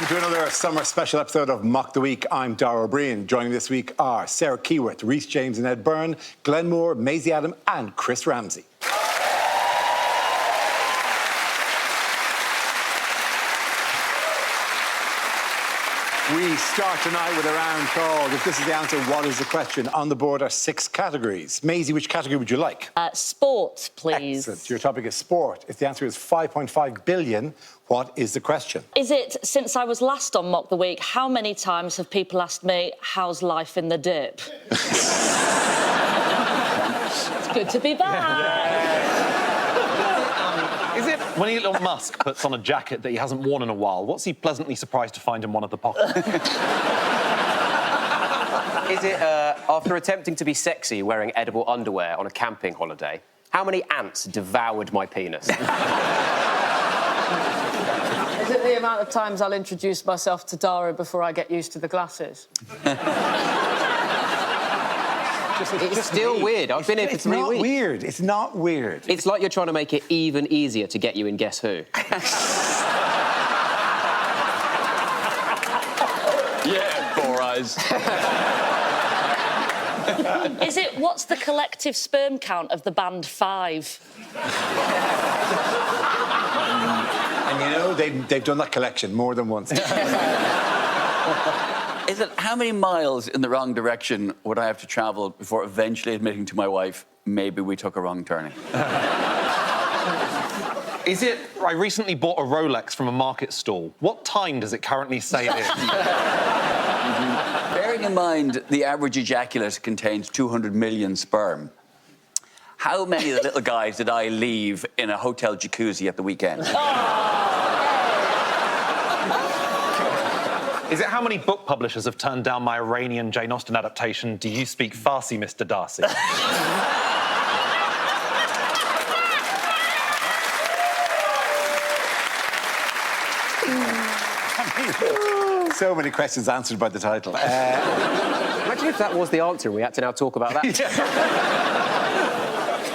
Welcome to another summer special episode of Mock the Week. I'm Dara O'Brien. Joining me this week are Sarah Keyworth, Rhys James and Ed Byrne, Glenn Moore, Maisie Adam and Chris Ramsey. We start tonight with a round called If This Is the Answer, What Is the Question? On the board are 6 categories. Maisie, which category would you like? Sport, please. Excellent. Your topic is sport. If the answer is 5.5 billion, what is the question? Is it, since I was last on Mock the Week, how many times have people asked me, how's life in the dip? It's good to be back. Is it when Elon Musk puts on a jacket that he hasn't worn in a while, what's he pleasantly surprised to find in one of the pockets? Is it, after attempting to be sexy wearing edible underwear on a camping holiday, how many ants devoured my penis? Is it the amount of times I'll introduce myself to Dara before I get used to the glasses? It's still weird. I've been here for 3 weeks. Weird. It's not weird. It's like you're trying to make it even easier to get you in Guess Who. Yeah, 4 eyes. Is it, what's the collective sperm count of the band Five? And you know, they've done that collection more than once. Is it how many miles in the wrong direction would I have to travel before eventually admitting to my wife, maybe we took a wrong turning? Is it, I recently bought a Rolex from a market stall. What time does it currently say it is? Bearing in mind the average ejaculate contains 200 million sperm, how many of the little guys did I leave in a hotel jacuzzi at the weekend? Is it how many book publishers have turned down my Iranian Jane Austen adaptation, Do You Speak Farsi, Mr. Darcy? So many questions answered by the title. Imagine if that was the answer and we had to now talk about that.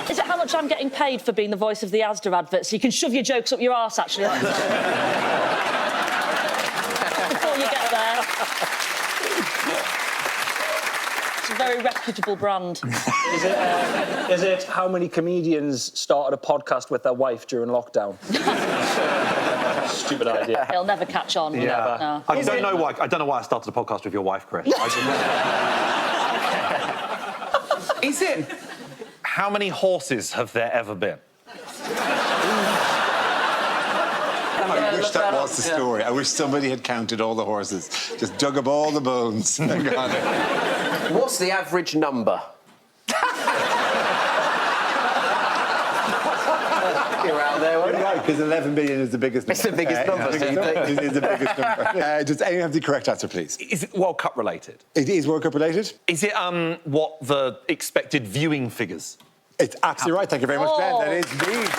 Is it how much I'm getting paid for being the voice of the Asda advert so you can shove your jokes up your arse, actually? Before you get there. It's a very reputable brand. Is it how many comedians started a podcast with their wife during lockdown? Stupid idea. It'll never catch on. Yeah. No. I don't know why I started a podcast with your wife, Chris. Is it how many horses have there ever been? I wish that was the story. I wish somebody had counted all the horses, just dug up all the bones and gone. What's the average number? You're out there, weren't you? Right, because 11 billion is the biggest number. It's the biggest number, so you think. It is the biggest number. Does anyone have the correct answer, please? Is it World Cup related? It is World Cup related? Is it what the expected viewing figures? It's absolutely right. Thank you very much, Glenn. That is indeed.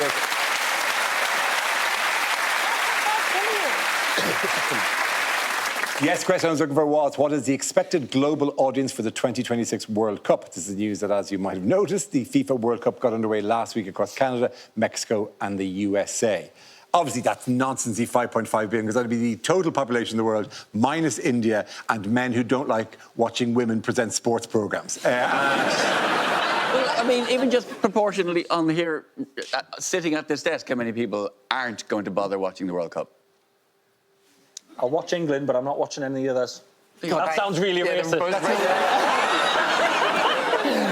Yes, question I was looking for was, what is the expected global audience for the 2026 World Cup? This is news that, as you might have noticed, the FIFA World Cup got underway last week across Canada, Mexico and the USA. Obviously, that's nonsensy, 5.5 billion, because that would be the total population of the world, minus India and men who don't like watching women present sports programmes. Well, I mean, even just proportionally on here, sitting at this desk, how many people aren't going to bother watching the World Cup? I'll watch England, but I'm not watching any others. God, that sounds really racist.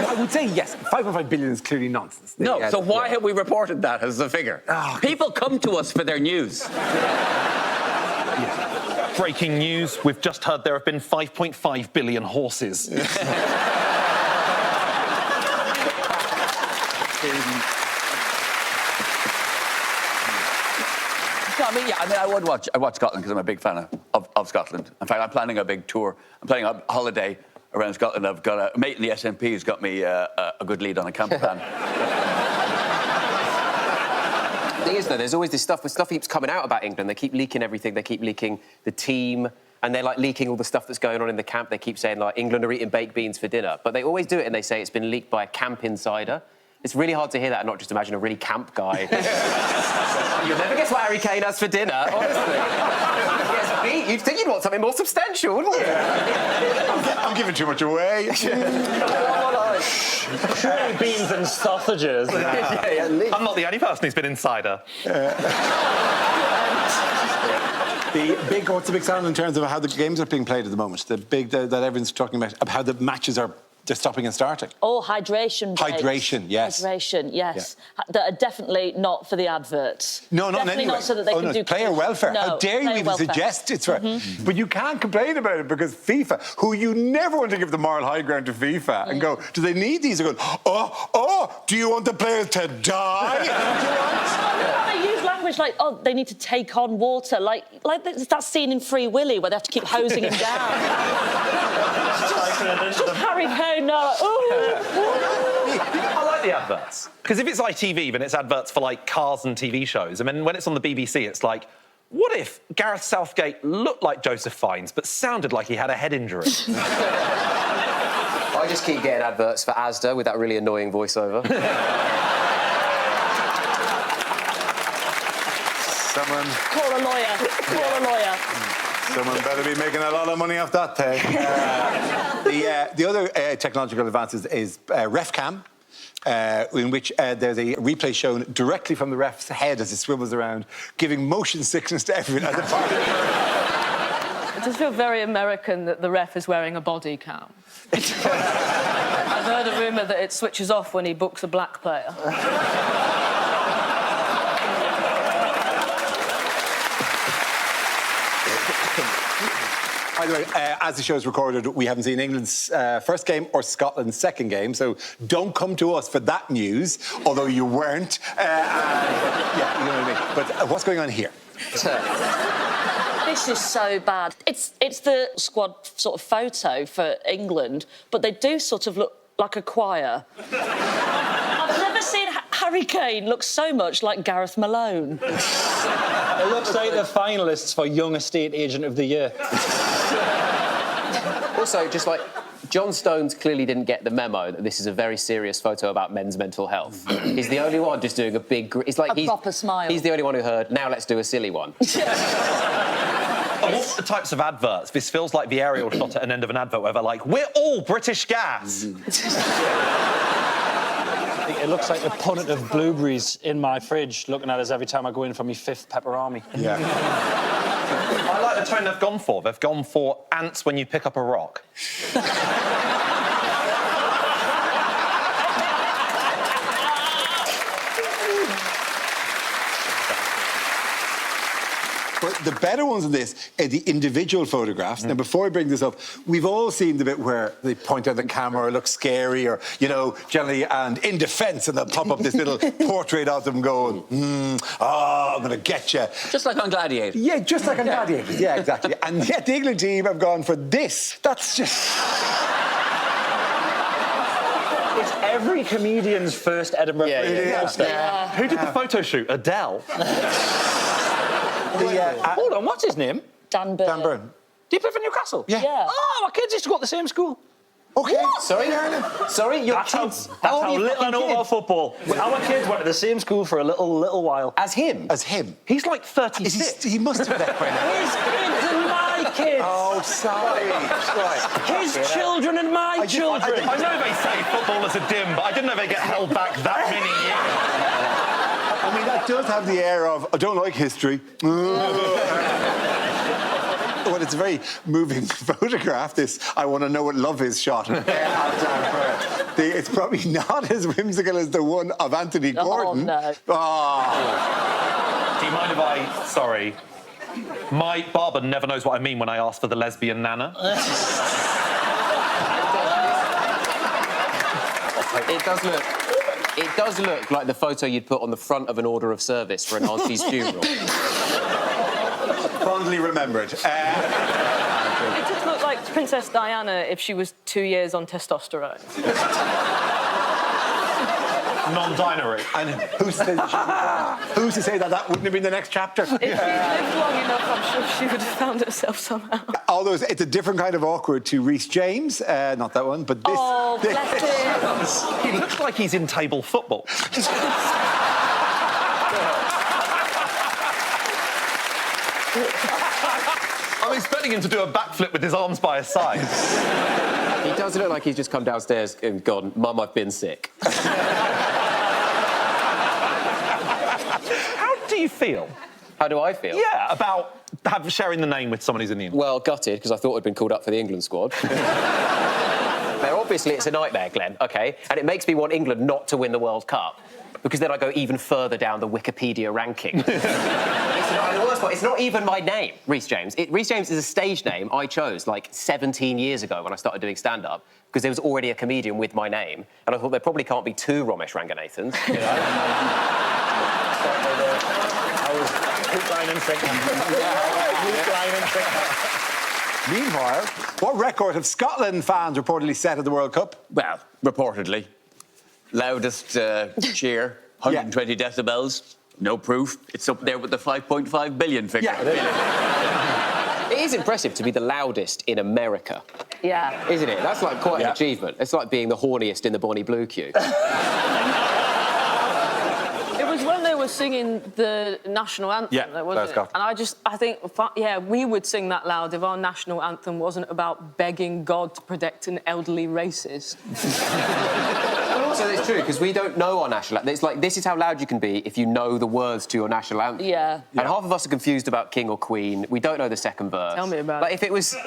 I would say yes. 5.5 billion is clearly nonsense. No, so why have we reported that as the figure? People come to us for their news. Breaking news, we've just heard there have been 5.5 billion horses. I would watch Scotland because I'm a big fan of Scotland. In fact, I'm planning a big tour. I'm planning a holiday around Scotland. I've got a mate in the SNP who's got me a good lead on a camper van. The thing is, though, there's always this stuff, but stuff keeps coming out about England. They keep leaking everything. They keep leaking the team, and they're, like, leaking all the stuff that's going on in the camp. They keep saying, like, England are eating baked beans for dinner. But they always do it, and they say it's been leaked by a camp insider. It's really hard to hear that and not just imagine a really camp guy. You'll never guess what Harry Kane has for dinner, honestly. He gets You'd think you'd want something more substantial, wouldn't you? I'm giving too much away. Surely beans and sausages. I'm not the only person who's been insider. What's the big sound in terms of how the games are being played at the moment? That everyone's talking about how the matches are stopping and starting. Oh, hydration breaks. Hydration, yes. Hydration, yes. That are definitely not for the adverts. No, not definitely anyway. not so that they can do player welfare. No, How dare you player even welfare. suggest it's right? But you can't complain about it because FIFA, who you never want to give the moral high ground to FIFA and go, do they need these? They're going, do you want the players to die? They use language like, they need to take on water, like that scene in Free Willy where they have to keep hosing him down. Just Harry Kane now. I like the adverts. Because if it's ITV, then it's adverts for, like, cars and TV shows. I mean, when it's on the BBC, it's like, what if Gareth Southgate looked like Joseph Fiennes but sounded like he had a head injury? I just keep getting adverts for Asda with that really annoying voiceover. Call a lawyer. Call a lawyer. Someone better be making a lot of money off that thing. The other technological advances is RefCam, in which there's a replay shown directly from the ref's head as he swivels around, giving motion sickness to everyone at the party. It does feel very American that the ref is wearing a body cam. I've heard a rumour that it switches off when he books a black player. By the way, as the show's recorded, we haven't seen England's first game or Scotland's second game, so don't come to us for that news, although you weren't. Yeah, you know what I mean. But what's going on here? This is so bad. It's the squad sort of photo for England, but they do sort of look like a choir. I've never seen Harry Kane look so much like Gareth Malone. It looks like the finalists for Young Estate Agent of the Year. Also, just like, John Stones clearly didn't get the memo that this is a very serious photo about men's mental health. He's the only one just doing a big... It's like a proper smile. He's the only one who heard, now let's do a silly one. Of all the types of adverts, this feels like the aerial shot at an end of an advert where they're like, we're all British Gas. It looks like the punnet of blueberries in my fridge, looking at us every time I go in for my 5th pepperami. Yeah. I like the tone they've gone for. They've gone for ants when you pick up a rock. But the better ones in this are the individual photographs. Now, before I bring this up, we've all seen the bit where they point at the camera or look scary or, you know, generally, and in defence, and they'll pop up this little portrait of them going, I'm going to get you. Just like on Gladiator. Yeah, just like on Gladiator. Yeah, exactly. And yet the England team have gone for this. That's just... It's every comedian's first Edinburgh poster. Yeah. Who did the photo shoot? Adele? Hold on, what's his name? Dan Burn. Dan Byrne. Do you play for Newcastle? Yeah. Yeah. Oh, my kids used to go to the same school. OK. Sorry? Sorry, your That's kids... how old are your little I fucking know about kids? football. Our kids went to the same school for a little while. As him? As him. He's like 36. He must have that by now. His kids and my kids. Oh, sorry. Right. His children and my children. I know they say footballers are dim, but I didn't know they get held back that many years. I mean, that does have the air of, I don't like history. Well, it's a very moving photograph, this I want to know what love is shot. It's probably not as whimsical as the one of Anthony Gordon. No. Oh. Do you mind if I... Sorry. My barber never knows what I mean when I ask for the lesbian nana. It does look like the photo you'd put on the front of an order of service for an auntie's funeral. Fondly remembered. It just looked like Princess Diana if she was 2 years on testosterone. Non-binary. And who's to say that wouldn't have been the next chapter? If she lived long enough, I'm sure she would have found herself somehow. Although it's a different kind of awkward to Rhys James, not that one, but this. Oh, bless him. He looks like he's in table football. I'm expecting him to do a backflip with his arms by his sides. He does look like he's just come downstairs and gone, Mum, I've been sick. How do you feel? How do I feel? Yeah, about sharing the name with someone who's in the England. Well, gutted, because I thought I'd been called up for the England squad. Now, obviously, it's a nightmare, Glenn, OK? And it makes me want England not to win the World Cup, because then I go even further down the Wikipedia ranking. The worst part, it's not even my name, Rhys James. Rhys James is a stage name I chose, like, 17 years ago when I started doing stand-up, because there was already a comedian with my name, and I thought there probably can't be two Ramesh Ranganathans, you know? I was hook, line and sinker. Hook, line and sinker. Meanwhile, what record have Scotland fans reportedly set at the World Cup? Well, reportedly. Loudest cheer, 120 decibels. No proof. It's up there with the 5.5 billion figure. Yeah. It is impressive to be the loudest in America. Yeah. Isn't it? That's like quite an achievement. It's like being the horniest in the Bonnie Blue queue. It was when they were singing the national anthem, Yeah, wasn't it? And I think, we would sing that loud if our national anthem wasn't about begging God to protect an elderly racist. But also, it's true, because we don't know our national anthem. It's like, this is how loud you can be if you know the words to your national anthem. Yeah. And half of us are confused about King or Queen. We don't know the second verse. Tell me about like, it. if it was...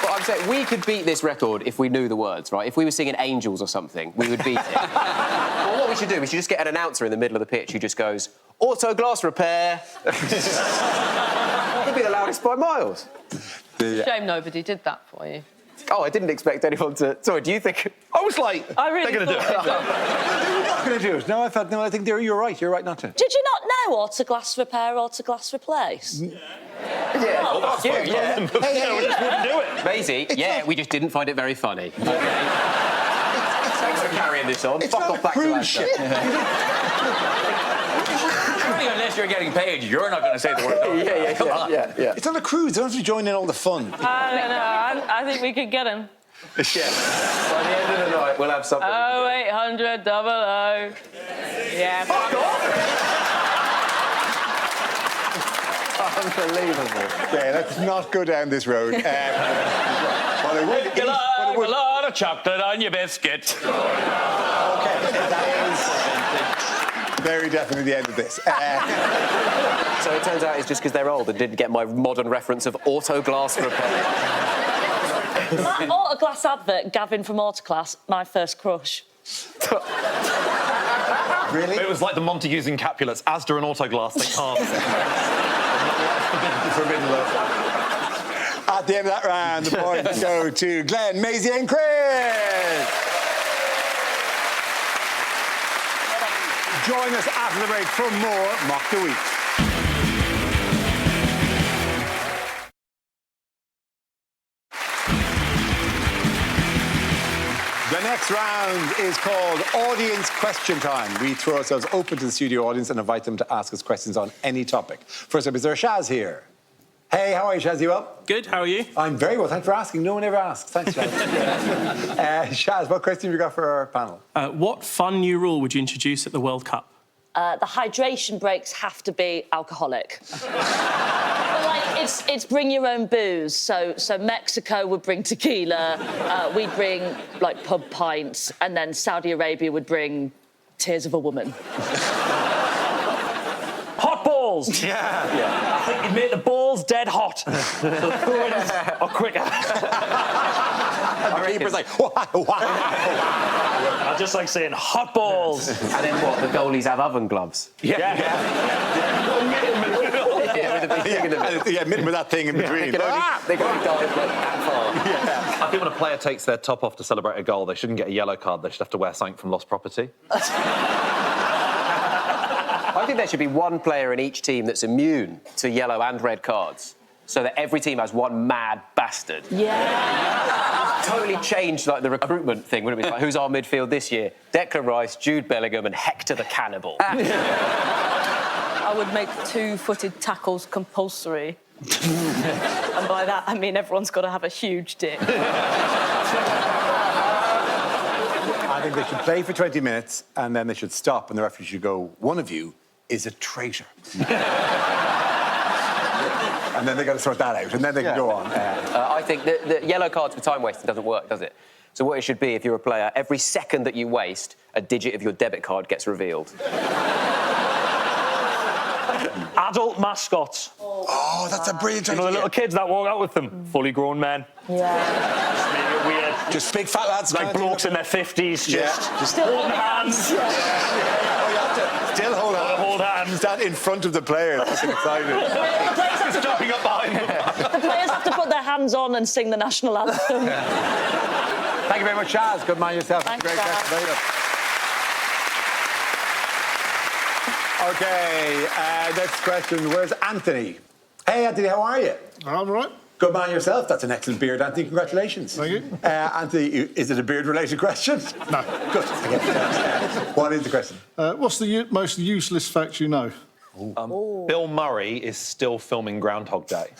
But I'm saying, we could beat this record if we knew the words, right? If we were singing Angels or something, we would beat it. Well, what we should do, we should just get an announcer in the middle of the pitch who just goes, auto glass repair. He'd be the loudest by miles. Shame nobody did that for you. Oh, I didn't expect anyone to... Sorry, do you think... I was like, I really they're going to do it. They're not going to do it. No, I think you're right. You're right not to. Did you not know auto glass repair, auto glass replace? Yeah. Oh, that's You, fine. yeah. We just wouldn't do it. Maisie, we just didn't find it very funny. Thanks for carrying this on. It's Fuck not off a back to cruise Lancaster. ship. Unless you're getting paid, you're not going to say the word. Yeah. It's not a cruise. They don't have to join in all the fun. I don't know. I think we could get him. By the end of the night, we'll have something. 0800 00. Yeah. Fuck Unbelievable. Okay, let's not go down this road. A lot of chocolate on your biscuit. Okay, that is very definitely the end of this. So it turns out it's just because they're old and didn't get my modern reference of auto glass repair. That auto glass advert, Gavin from Autoclass, my first crush. Really? It was like the Montagues and Capulets, Asda and Autoglass, they can't. Forbidden love. At the end of that round, the points go to Glenn, Maisie and Chris. Join us after the break for more Mock the Week. The next round is called Audience Question Time. We throw ourselves open to the studio audience and invite them to ask us questions on any topic. First up, is there Shaz here? Hey, how are you, Shaz? You well? Good, how are you? I'm very well, thanks for asking. No one ever asks. Thanks, Shaz. Shaz, what question have you got for our panel? What fun new rule would you introduce at the World Cup? The hydration breaks have to be alcoholic. But, like, it's bring your own booze. So Mexico would bring tequila, we'd bring, like, pub pints, and then Saudi Arabia would bring Tears of a Woman. Hot balls! Yeah. I think you'd make the balls dead hot. Or quicker. And the keeper's like, I just like saying hot balls. And then what? The goalies have oven gloves. Yeah, mitten with that thing in between. They can only dive like that far. I think when a player takes their top off to celebrate a goal, they shouldn't get a yellow card. They should have to wear something from lost property. I think there should be one player in each team that's immune to yellow and red cards, so that every team has one mad bastard. Yeah. Totally changed like the recruitment thing, wouldn't it? It's like, who's our midfield this year? Declan Rice, Jude Bellingham, and Hector the Cannibal. I would make two-footed tackles compulsory. And by that, I mean everyone's got to have a huge dick. I think they should play for 20 minutes and then they should stop and the referee should go, one of you is a traitor. And then they got to sort that out and then they can go on. I think the yellow cards for time wasting doesn't work, does it? So what it should be, if you're a player, every second that you waste, a digit of your debit card gets revealed. Adult mascots. Oh, that's a brilliant idea. You know the little kids that walk out with them? Fully grown men. Yeah. Just make it weird. Just big fat lads. Like blokes in their 50s, just Still holding hands. Oh, you have to still hold hands. Hold hands. Stand in front of the players. Fucking excited. Just jumping up behind them. The players have to put their hands on and sing the national anthem. Thank you very much, Chaz. Good man yourself. Thanks, Great Chaz. question. Very good. OK, next question. Where's Anthony? Hey, Anthony, how are you? I'm all right. Good man yourself. That's an excellent beard, Anthony. Congratulations. Thank you. Anthony, is it a beard-related question? No. Good. What is the question? What's the most useless fact you know? Bill Murray is still filming Groundhog Day.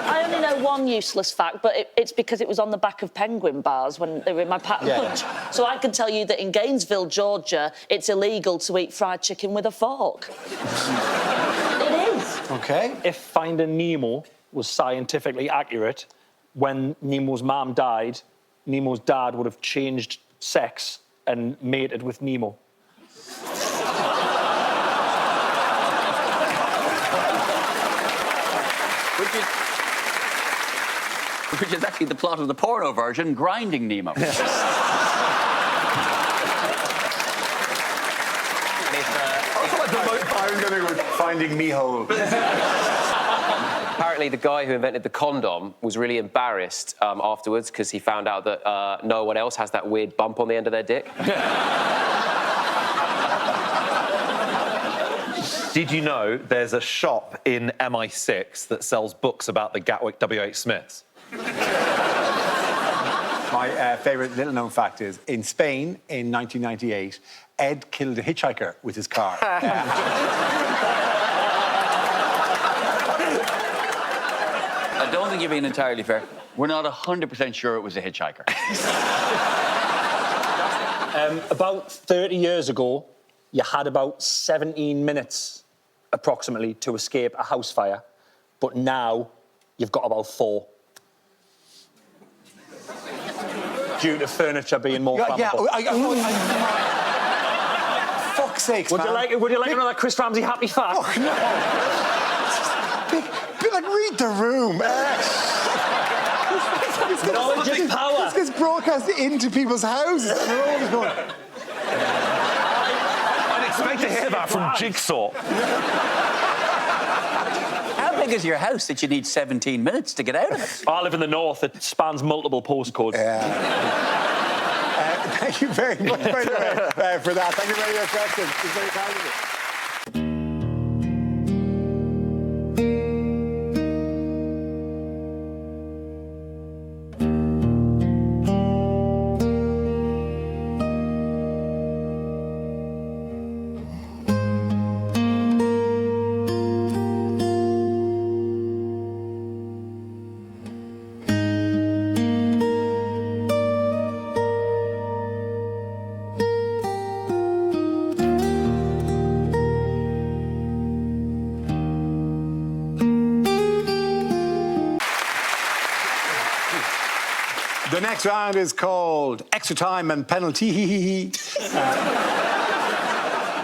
I only know one useless fact, but it's because it was on the back of penguin bars when they were in my packed lunch. So I can tell you that in Gainesville, Georgia, it's illegal to eat fried chicken with a fork. It is. OK. If Finding Nemo was scientifically accurate, when Nemo's mum died, Nemo's dad would have changed sex and mated with Nemo. Which is actually the plot of the porno version, Grinding Nemo. I'm going to go Finding Me Hole. Apparently, the guy who invented the condom was really embarrassed afterwards because he found out that no one else has that weird bump on the end of their dick. Did you know there's a shop in MI6 that sells books about the Gatwick W.H. Smiths? My favourite little-known fact is, in Spain, in 1998, Ed killed a hitchhiker with his car. I don't think you're being entirely fair. We're not 100% sure it was a hitchhiker. About 30 years ago, you had about 17 minutes, approximately, to escape a house fire. But now, you've got about 4. Due to furniture being more flammable. Fuck's sakes, Would man. you like another Chris Ramsey happy fact? Oh, no. Like, read the room. Knowledge is power. This gets broadcast into people's houses and they're always going... I'd expect to hear that from Jigsaw. How big is your house that you need 17 minutes to get out of it? I live in the north. It spans multiple postcodes. Thank you very much, by the way, for that. Thank you very much for your question. It's very kind of you. The next round is called Extra Time and Penalty.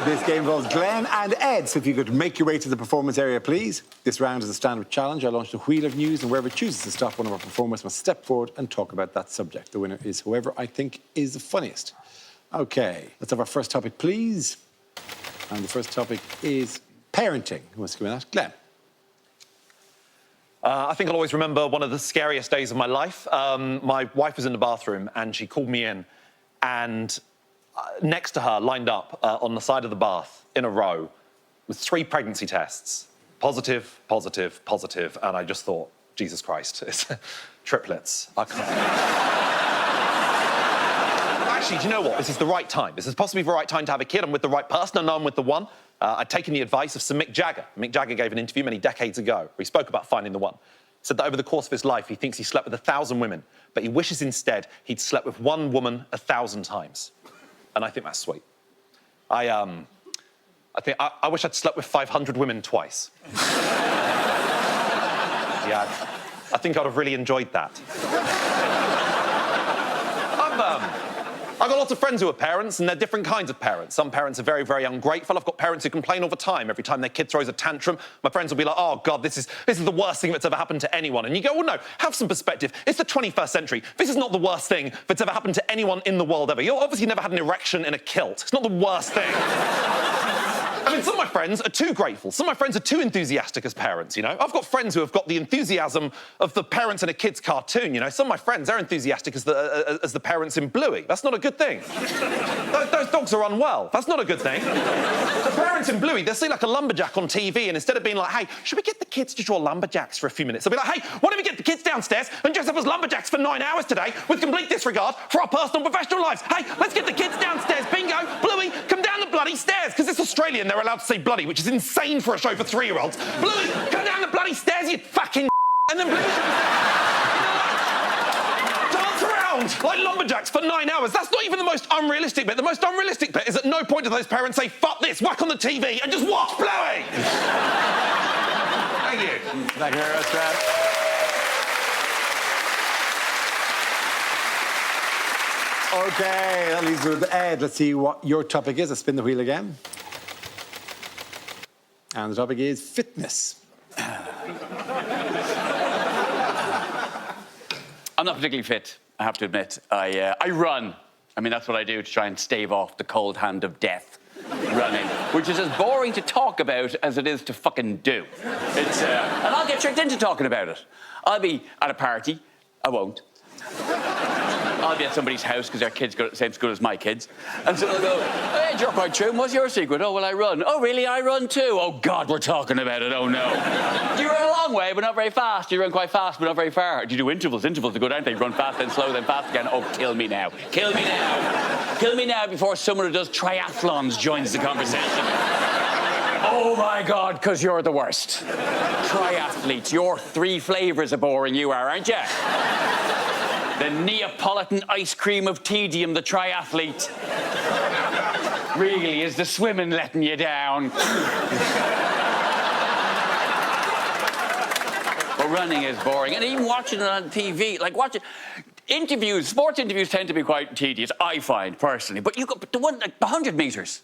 This game involves Glenn and Ed, so if you could make your way to the performance area, please. This round is a standard challenge. I launched a wheel of news, and wherever it chooses to stop, one of our performers must step forward and talk about that subject. The winner is whoever I think is the funniest. OK, let's have our first topic, please. And the first topic is parenting. Who wants to go in that? Glenn. I think I'll always remember one of the scariest days of my life. My wife was in the bathroom and she called me in, and next to her, lined up on the side of the bath in a row, with 3 pregnancy tests. Positive, positive, positive. And I just thought, Jesus Christ, it's triplets. I can't. Actually, do you know what? This is the right time. This is possibly the right time to have a kid. I'm with the right person. I know I'm with the one. I'd taken the advice of Sir Mick Jagger. Mick Jagger gave an interview many decades ago where he spoke about finding the one. said that over the course of his life, he thinks he slept with 1,000 women, but he wishes instead he'd slept with one woman 1,000 times. And I think that's sweet. I wish I'd slept with 500 women twice. Yeah, I think I'd have really enjoyed that. I've got lots of friends who are parents, and they're different kinds of parents. Some parents are very, very ungrateful. I've got parents who complain all the time. Every time their kid throws a tantrum, my friends will be like, oh, God, this is the worst thing that's ever happened to anyone. And you go, well, no, have some perspective. It's the 21st century. This is not the worst thing that's ever happened to anyone in the world ever. You've obviously never had an erection in a kilt. It's not the worst thing. I mean, some of my friends are too grateful. Some of my friends are too enthusiastic as parents, you know? I've got friends who have got the enthusiasm of the parents in a kid's cartoon, you know? Some of my friends, they're enthusiastic as the parents in Bluey. That's not a good thing. Those dogs are unwell. That's not a good thing. The parents in Bluey, they'll see like a lumberjack on TV, and instead of being like, hey, should we get the kids to draw lumberjacks for a few minutes? They'll be like, hey, why don't we get the kids downstairs and dress up as lumberjacks for 9 hours today with complete disregard for our personal and professional lives? Hey, let's get the kids downstairs. Bingo, Bluey, come down the bloody stairs, because it's Australian, they're allowed to say bloody, which is insane for a show for 3-year-olds. Bluey, come down the bloody stairs, you fucking and then Bluey dance around like lumberjacks for 9 hours. That's not even the most unrealistic bit. The most unrealistic bit is at no point do those parents say, fuck this, whack on the TV and just watch Bluey. Thank you. Thank you very much, Brad. OK, that leaves us with Ed. Let's see what your topic is. Let's spin the wheel again. And the topic is fitness. I'm not particularly fit, I have to admit. I run. I mean, that's what I do to try and stave off the cold hand of death. Running, which is as boring to talk about as it is to fucking do. It's, and I'll get tricked into talking about it. I'll be at a party. I won't. I'll be at somebody's house because their kids go to the same school as my kids. And so they'll go, hey, you're quite true. What's your secret? Oh, well, I run. Oh, really? I run too. Oh, God, we're talking about it. Oh, no. You run a long way, but not very fast. You run quite fast, but not very far. Do you do intervals? Intervals are good, aren't they? Run fast, then slow, then fast again. Oh, kill me now. Kill me now. Kill me now before someone who does triathlons joins the conversation. Oh, my God, because you're the worst. Triathletes, your 3 flavours of boring you are, aren't you? The Neapolitan ice cream of tedium, the triathlete. Really, is the swimming letting you down? But running is boring. And even watching it on TV, like watching... Interviews, sports interviews tend to be quite tedious, I find, personally. But you got the one, like, the 100 metres.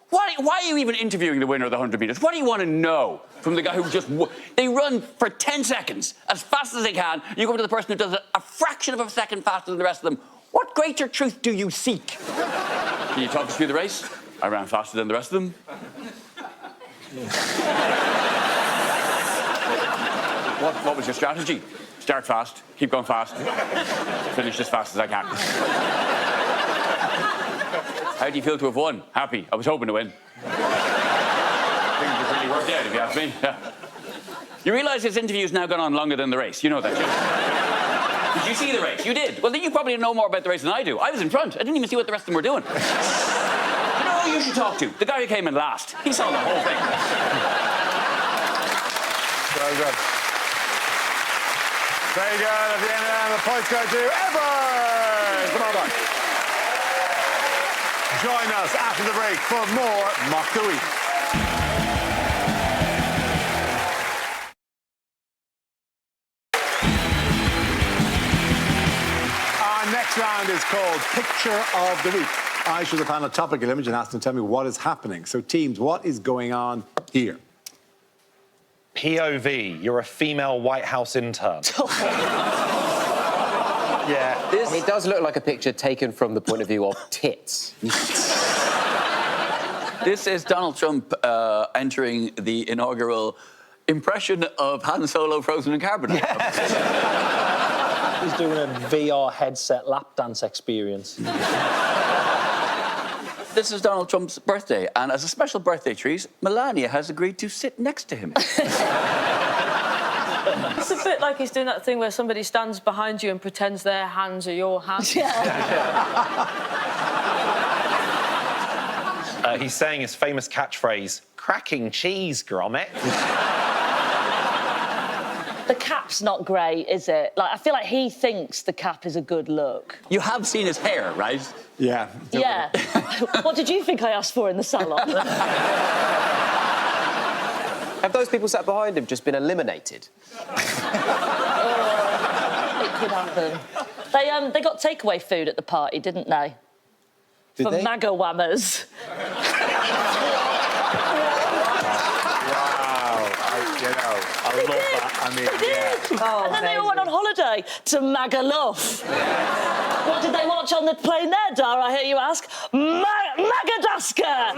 Why are you even interviewing the winner of the 100 metres? What do you want to know from the guy who just... They run for 10 seconds, as fast as they can. You go to the person who does it a fraction of a second faster than the rest of them. What greater truth do you seek? Can you talk us through the race? I ran faster than the rest of them. What was your strategy? Start fast, keep going fast, finish as fast as I can. How do you feel to have won? Happy. I was hoping to win. Things have really worked out, if you ask me. Yeah. You realise this interview's now gone on longer than the race. You know that, Did you see the race? You did. Well, then you probably know more about the race than I do. I was in front. I didn't even see what the rest of them were doing. You know who you should talk to? The guy who came in last. He saw the whole thing. Very good. Very good. At the end of the points go to Evers. Come on back. Join us after the break for more Mock the Week. Our next round is called Picture of the Week. I show the panel a topical image and ask them to tell me what is happening. So, teams, what is going on here? POV, you're a female White House intern. Yeah. It does look like a picture taken from the point of view of tits. This is Donald Trump entering the inaugural impression of Han Solo frozen in carbonite. He's doing a VR headset lap dance experience. This is Donald Trump's birthday, and as a special birthday treat, Melania has agreed to sit next to him. It's a bit like he's doing that thing where somebody stands behind you and pretends their hands are your hands. He's saying his famous catchphrase, cracking cheese, Gromit. The cap's not great, is it? Like, I feel like he thinks the cap is a good look. You have seen his hair, right? Yeah. Yeah. What did you think I asked for in the salon? Have those people sat behind him just been eliminated? It could happen. They got takeaway food at the party, didn't they? Did For they? MAGA whammers. I love that. I mean, yeah. And then they all went on holiday to MAGA love. What did they watch on the plane there, Dara, I hear you ask? Madagascar!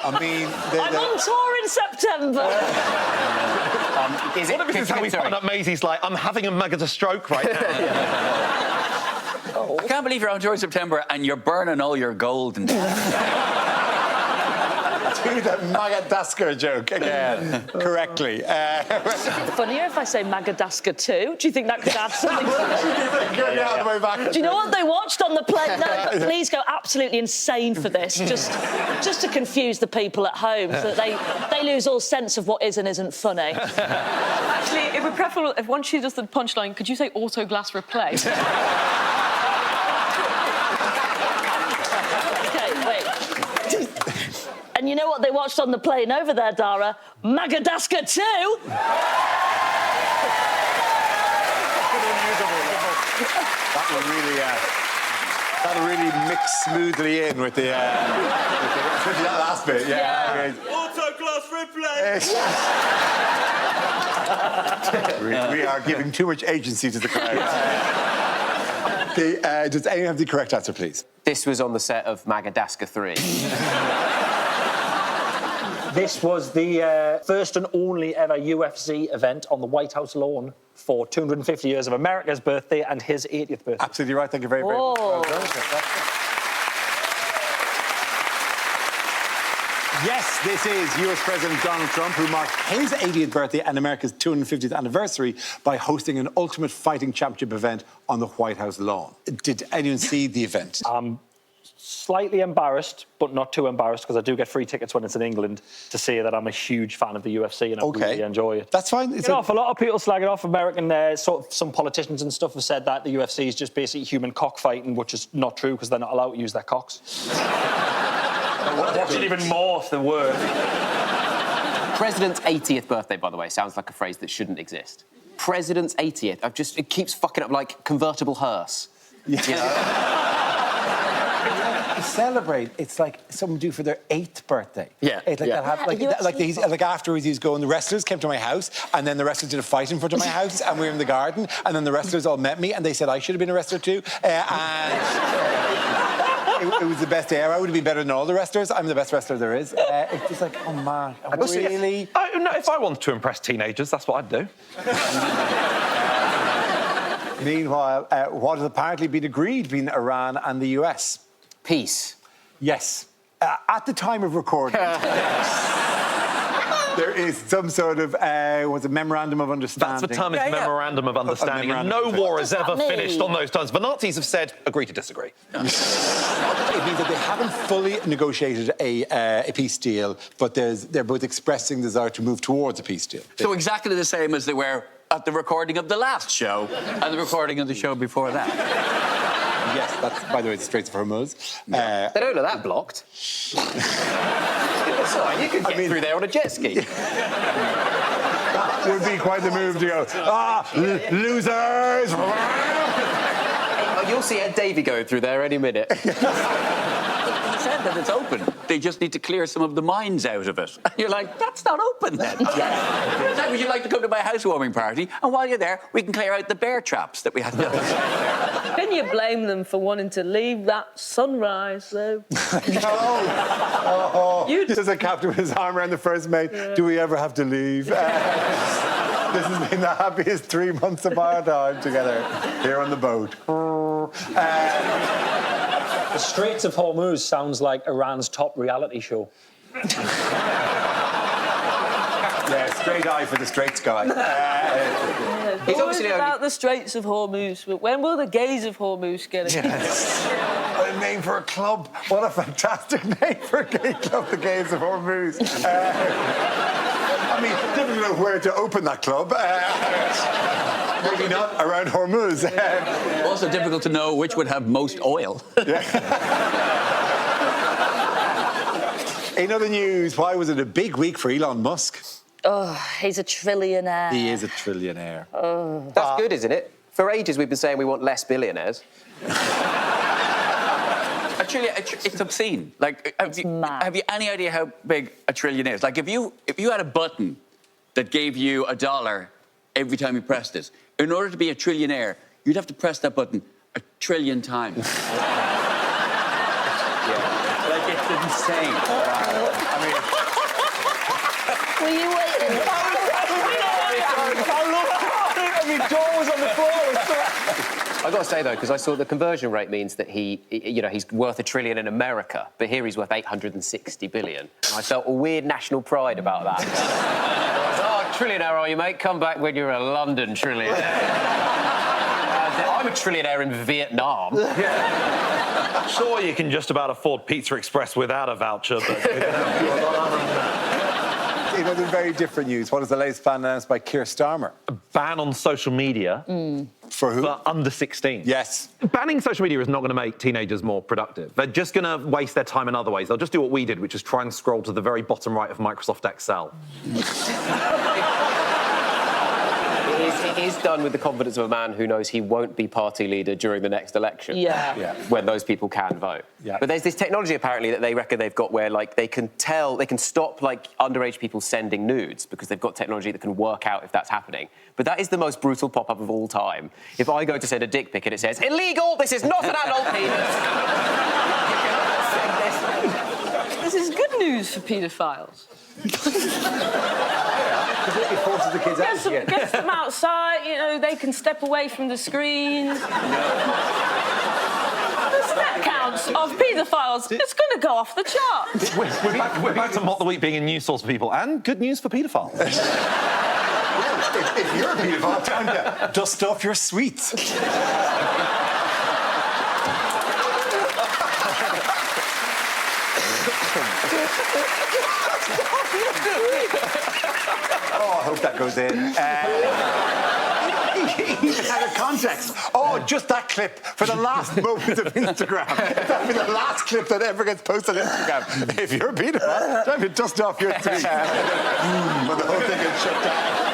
I mean... I'm on tour in September. Is it? What if this is how we find out Maisie's like, I'm having a mega stroke right now? I can't believe you're on tour in September and you're burning all your gold and... Do the Madagascar joke again, correctly. Funnier if I say Madagascar too. Do you think that could add something to it? Get out of the way back. Do you know what they watched on the plane? No, please go absolutely insane for this, just to confuse the people at home so that they lose all sense of what is and isn't funny. Actually, it would be preferable if once she does the punchline, could you say auto glass replace? Okay, wait. And you know what they watched on the plane over there, Dara? Madagascar too. That'll really mix smoothly in with the especially that last bit. Yeah. We are giving too much agency to the crowd. Does anyone have the correct answer, please? This was on the set of Madagascar 3. This was the first and only ever UFC event on the White House lawn for 250 years of America's birthday and his 80th birthday. Absolutely right. Thank you very, very much. Well done. Yes, this is US President Donald Trump, who marked his 80th birthday and America's 250th anniversary by hosting an Ultimate Fighting Championship event on the White House lawn. Did anyone see the event? Slightly embarrassed, but not too embarrassed, because I do get free tickets when it's in England, to say that I'm a huge fan of the UFC and I really enjoy it. That's fine. A lot of people slag it off. American, some politicians and stuff have said that the UFC is just basically human cockfighting, which is not true, because they're not allowed to use their cocks. Watch it even more if they were. President's 80th birthday, by the way, sounds like a phrase that shouldn't exist. President's 80th. It keeps fucking up like convertible hearse. Yeah. You know? To celebrate, it's like someone do for their 8th birthday. Yeah. It's like like afterwards he's going, the wrestlers came to my house and then the wrestlers did a fight in front of my house and we were in the garden and then the wrestlers all met me and they said I should have been a wrestler too. It was the best day ever. I would have been better than all the wrestlers. I'm the best wrestler there is. It's just like, oh man, really? No, if I wanted to impress teenagers, that's what I'd do. Meanwhile, what has apparently been agreed between Iran and the US? Peace. Yes. At the time of recording, there is some sort of memorandum of understanding. That's the term, is memorandum of understanding. And no war has ever finished on those terms. The Nazis have said, agree to disagree. It means that they haven't fully negotiated a peace deal, but they're both expressing desire to move towards a peace deal. So exactly the same as they were at the recording of the last show and the recording of the show before that. Yes, that's, by the way, the Straits of Hormuz. They don't know that blocked. It's all right, you could get through there on a jet ski. That would be quite the move to go, losers! You'll see Ed Davey going through there any minute. He said that it's open. They just need to clear some of the mines out of it. And you're like, that's not open then. Would you like to come to my housewarming party? And while you're there, we can clear out the bear traps that we had built. Can you blame them for wanting to leave that sunrise, though? There's a captain with his arm around the first mate. Yeah. Do we ever have to leave? This has been the happiest 3 months of our time together here on the boat. The Straits of Hormuz sounds like Iran's top reality show. Yeah, straight eye for the Straits guy. It's always about the Straits of Hormuz, but when will the gays of Hormuz get it? Yes. What a name for a club. What a fantastic name for a gay club, the Gays of Hormuz. I mean, difficult to know where to open that club. Maybe not around Hormuz. Also difficult to know which would have most oil. In other news, why was it a big week for Elon Musk? Oh, he's a trillionaire. He is a trillionaire. That's good, isn't it? For ages, we've been saying we want less billionaires. Actually, it's obscene. Like, have you any idea how big a trillion is? Like, if you had a button that gave you $1 every time you pressed it, in order to be a trillionaire, you'd have to press that button 1 trillion times. Like, it's insane. I mean, Were you waiting? I mean, door was on the floor. I've got to say, though, because I saw the conversion rate means that he's worth $1 trillion in America, but here he's worth 860 billion. And I felt a weird national pride about that. Oh, trillionaire are you, mate? Come back when you're a London trillionaire. I'm a trillionaire in Vietnam. Sure, you can just about afford Pizza Express without a voucher, but we're going to have to do a lot other than that. In other very different news, what is the latest plan announced by Keir Starmer? A ban on social media. For who? For under 16. Yes. Banning social media is not going to make teenagers more productive. They're just going to waste their time in other ways. They'll just do what we did, which is try and scroll to the very bottom right of Microsoft Excel. It is done with the confidence of a man who knows he won't be party leader during the next election. Yeah. When those people can vote. Yeah. But there's this technology apparently that they reckon they've got where like they can stop like underage people sending nudes because they've got technology that can work out if that's happening. But that is the most brutal pop-up of all time. If I go to send a dick pic and it says, illegal, this is not an adult penis. This is good news for paedophiles. It forces the kids out again. Gets them outside, you know, they can step away from the screens. The step counts of paedophiles, it's going to go off the charts. We're back to Mock the Week being a news source for people, and good news for paedophiles. If you're a paedophile, time to dust off your sweets. Oh, I hope that goes in. Even out of context. Oh, just that clip for the last moment of Instagram. That'll be the last clip that ever gets posted on Instagram. If you're a paedophile, time to dust off your tweet. But the whole thing gets shut down.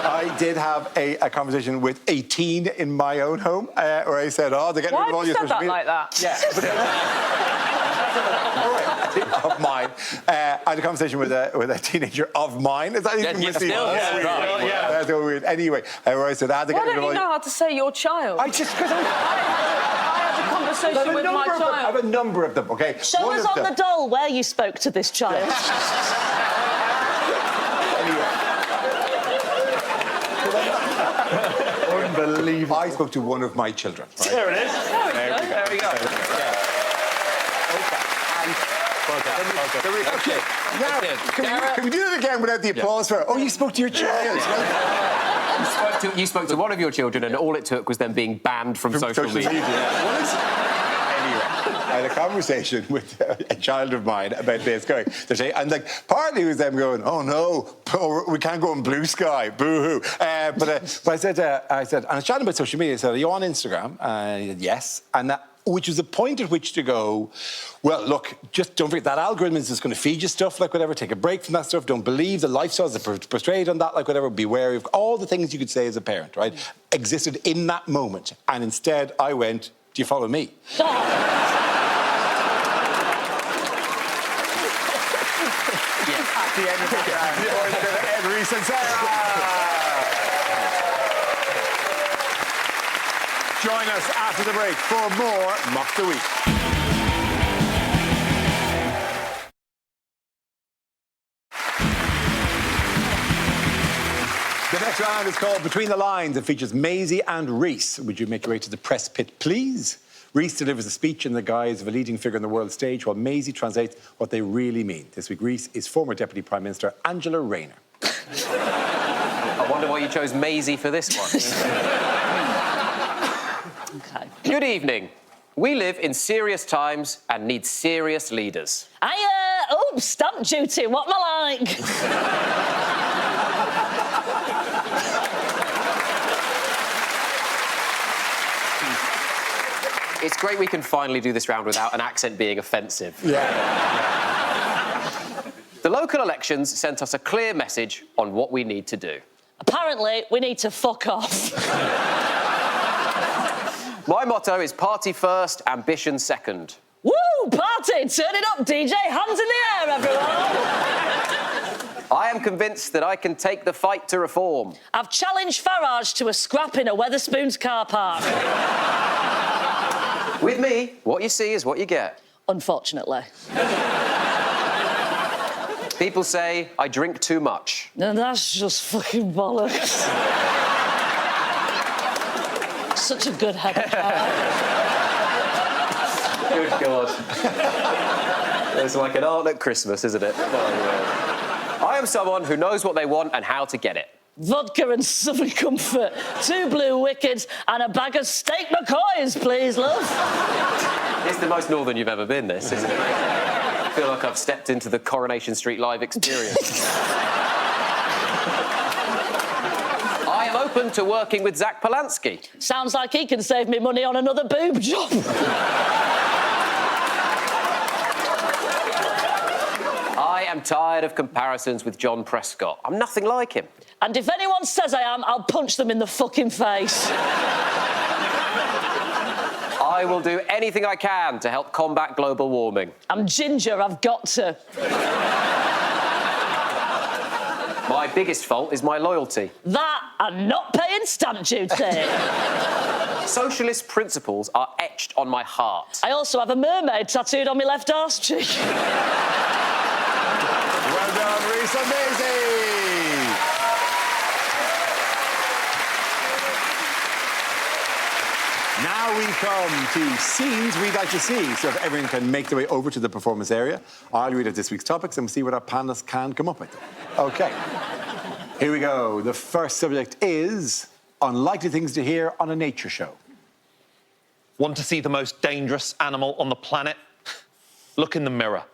I did have a conversation with a teen in my own home where I said, oh, they're getting rid of all your social media. Why have you said that like that? Yeah. Of mine. I had a conversation with a teenager of mine. Is that even Yeah, That's so weird. Anyway, where I said, Why don't you know how to say your child? I just because I had a conversation with my I child. have a number of them. Okay. Show us on the doll where you spoke to this child. Unbelievable. I spoke to one of my children. Right? There it is. There we go. Okay. Now, can we do it again without the applause for it? Oh, you spoke to your child. You spoke to one of your children and all it took was them being banned from social media. Anyway, I had a conversation with a child of mine about this going, and like partly it was them going, oh no, we can't go on Blue Sky, boo-hoo. But I said, and I was chatting about social media. I said, are you on Instagram? And he said, yes. And that, which was a point at which to go, well, look, just don't forget that algorithm is just going to feed you stuff, like whatever, take a break from that stuff, don't believe the lifestyles that are portrayed on that, like whatever, be wary of all the things you could say as a parent, right, existed in that moment. And instead I went, do you follow me? At the end of the round, Rhys and Sarah. Join us after the break for more Mock the Week. The next round is called Between the Lines. It features Maisie and Rhys. Would you make your way to the press pit, please? Rhys delivers a speech in the guise of a leading figure on the world stage, while Maisie translates what they really mean. This week, Rhys is former Deputy Prime Minister Angela Rayner. I wonder why you chose Maisie for this one. Okay. Good evening. We live in serious times and need serious leaders. Stamp duty, what am I like? It's great we can finally do this round without an accent being offensive. Yeah. The local elections sent us a clear message on what we need to do. Apparently, we need to fuck off. My motto is party first, ambition second. Woo! Party! Turn it up, DJ! Hands in the air, everyone! I am convinced that I can take the fight to reform. I've challenged Farage to a scrap in a Wetherspoons car park. With me, what you see is what you get. Unfortunately. People say I drink too much. No, that's just fucking bollocks. Such a good head of hair. Good God. It's like an art at Christmas, isn't it? I am someone who knows what they want and how to get it. Vodka and Southern Comfort, 2 blue wickets and a bag of steak McCoys, please, love. It's the most northern you've ever been, this, isn't it? I feel like I've stepped into the Coronation Street Live experience. I am open to working with Zach Polanski. Sounds like he can save me money on another boob job. I am tired of comparisons with John Prescott. I'm nothing like him. And if anyone says I am, I'll punch them in the fucking face. I will do anything I can to help combat global warming. I'm ginger, I've got to. My biggest fault is my loyalty. That and not paying stamp duty. Socialist principles are etched on my heart. I also have a mermaid tattooed on my left arse cheek. Well done, Rhys and Maisie. Now we come to scenes we'd like to see. So if everyone can make their way over to the performance area, I'll read out this week's topics and we'll see what our panelists can come up with. OK. Here we go. The first subject is unlikely things to hear on a nature show. Want to see the most dangerous animal on the planet? Look in the mirror.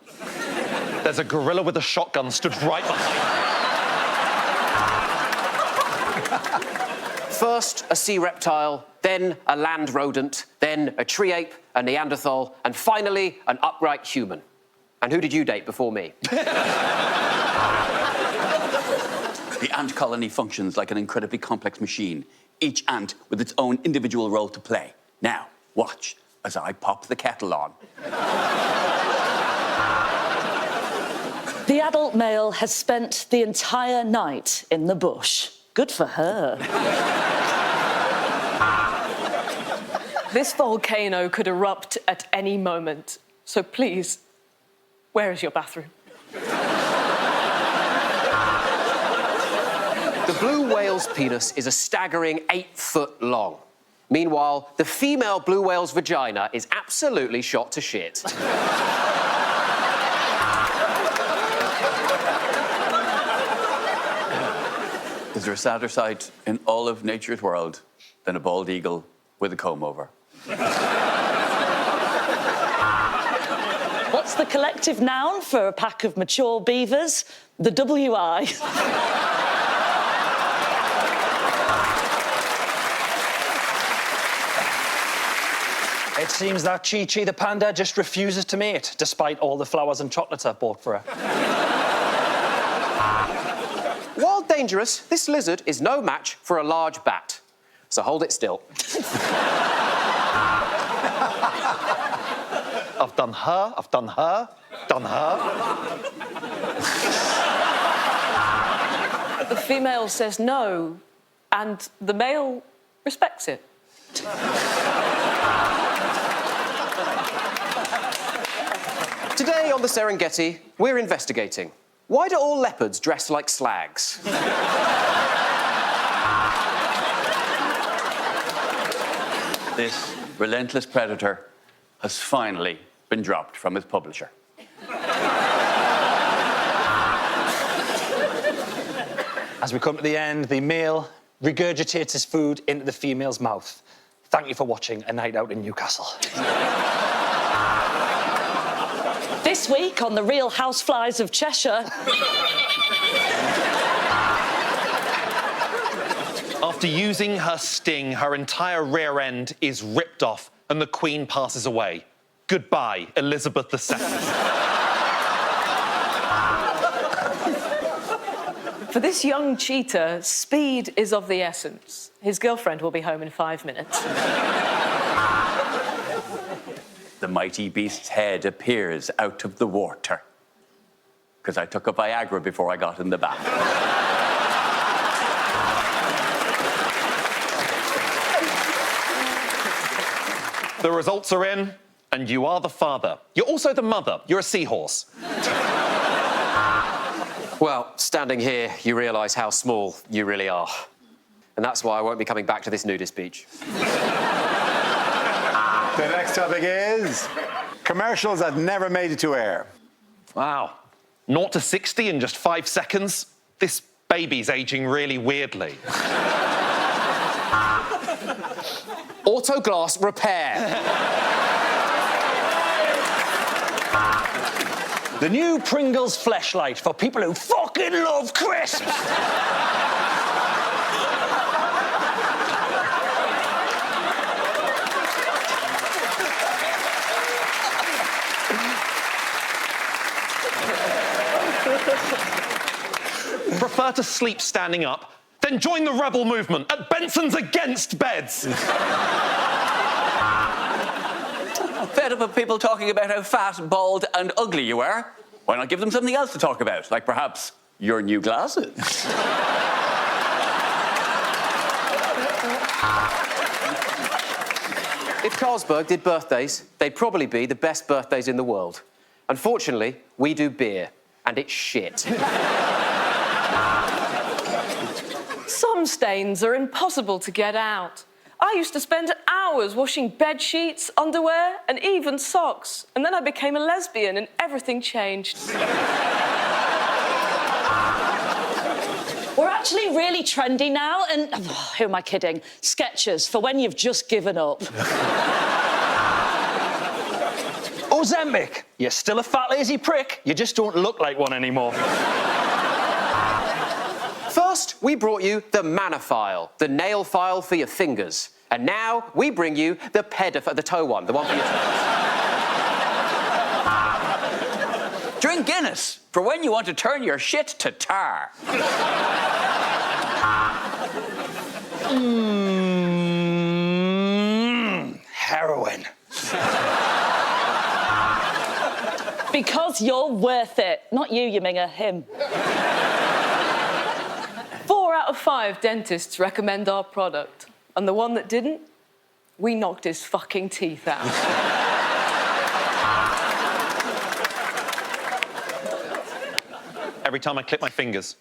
There's a gorilla with a shotgun stood right behind me. First, a sea reptile, then a land rodent, then a tree ape, a Neanderthal, and finally, an upright human. And who did you date before me? The ant colony functions like an incredibly complex machine, each ant with its own individual role to play. Now, watch as I pop the kettle on. The adult male has spent the entire night in the bush. Good for her. This volcano could erupt at any moment. So please, where is your bathroom? The blue whale's penis is a staggering 8 foot long. Meanwhile, the female blue whale's vagina is absolutely shot to shit. Is there a sadder sight in all of nature's world than a bald eagle with a comb over? What's the collective noun for a pack of mature beavers? The WI. It seems that Chi-Chi the panda just refuses to mate, despite all the flowers and chocolates I've bought for her. While dangerous, this lizard is no match for a large bat. So hold it still. I've done her, I've done her, done her. The female says no, and the male respects it. Today on the Serengeti, we're investigating. Why do all leopards dress like slags? This relentless predator has finally been dropped from his publisher. As we come to the end, the male regurgitates his food into the female's mouth. Thank you for watching A Night Out in Newcastle. This week on The Real Houseflies of Cheshire... After using her sting, her entire rear end is ripped off and the Queen passes away. Goodbye, Elizabeth II. For this young cheater, speed is of the essence. His girlfriend will be home in 5 minutes. The mighty beast's head appears out of the water. Because I took a Viagra before I got in the bath. The results are in, and you are the father. You're also the mother. You're a seahorse. Well, standing here, you realise how small you really are. And that's why I won't be coming back to this nudist beach. The next topic is commercials that never made it to air. Wow. 0 to 60 in just 5 seconds? This baby's aging really weirdly. Auto glass repair. The new Pringles fleshlight for people who fucking love crisps. Prefer to sleep standing up? Then join the rebel movement at Benson's Against Beds. Fed up of people talking about how fat, bald, and ugly you are? Why not give them something else to talk about? Like perhaps your new glasses? If Carlsberg did birthdays, they'd probably be the best birthdays in the world. Unfortunately, we do beer, and it's shit. Some stains are impossible to get out. I used to spend hours washing bed sheets, underwear, and even socks. And then I became a lesbian and everything changed. We're actually really trendy now, and who am I kidding? Skechers for when you've just given up. Ozempic, you're still a fat, lazy prick. You just don't look like one anymore. First, we brought you the manna file, the nail file for your fingers. And now we bring you the the toe one, the one for your toes. Drink Guinness for when you want to turn your shit to tar. Heroin. Because you're worth it. Not you, Yminga, him. 4 out of 5 dentists recommend our product. And the one that didn't, we knocked his fucking teeth out. Every time I clip my fingers,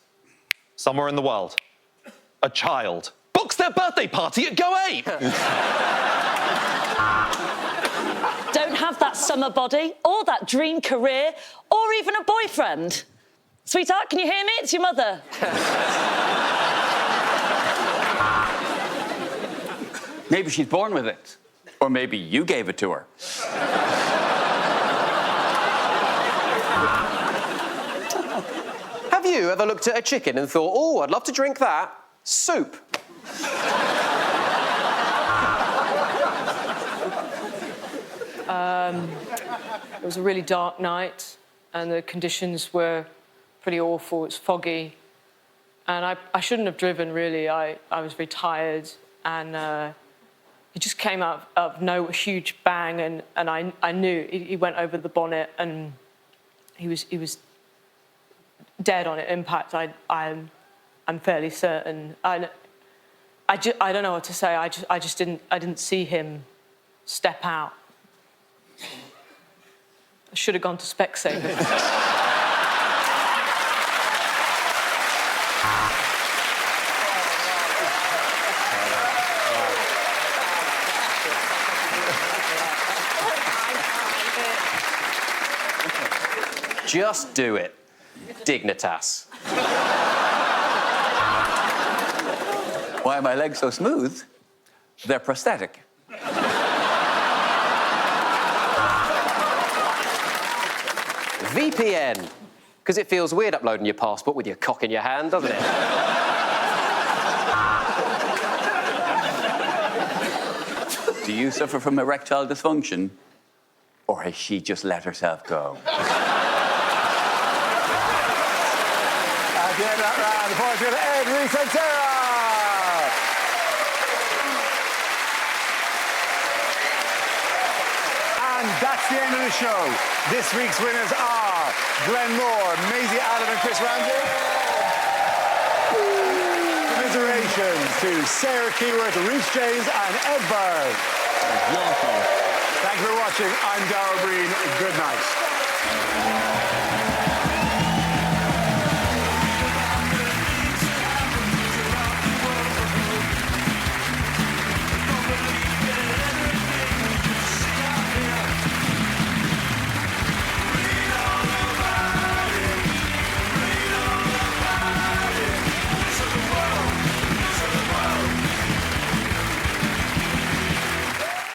somewhere in the world, a child books their birthday party at Go Ape. Don't have that summer body, or that dream career, or even a boyfriend. Sweetheart, can you hear me? It's your mother. Maybe she's born with it. Or maybe you gave it to her. Have you ever looked at a chicken and thought, oh, I'd love to drink that? Soup. It was a really dark night, and the conditions were pretty awful. It's foggy. And I shouldn't have driven, really. I was very tired, and it just came out of a huge bang, and I knew he went over the bonnet, and he was dead on impact. I'm fairly certain. I don't know what to say. I didn't see him step out. I should have gone to Specsavers. Just do it. Dignitas. Why are my legs so smooth? They're prosthetic. VPN. Because it feels weird uploading your passport with your cock in your hand, doesn't it? Do you suffer from erectile dysfunction? Or has she just let herself go? At the end of that round, the points go to Ed, Rhys and Sarah. And that's the end of the show. This week's winners are Glenn Moore, Maisie Adam and Chris Ramsey. Commiserations to Sarah Keyworth, Rhys James and Ed Byrne. Thank you for watching. I'm Darrell Breen. Good night.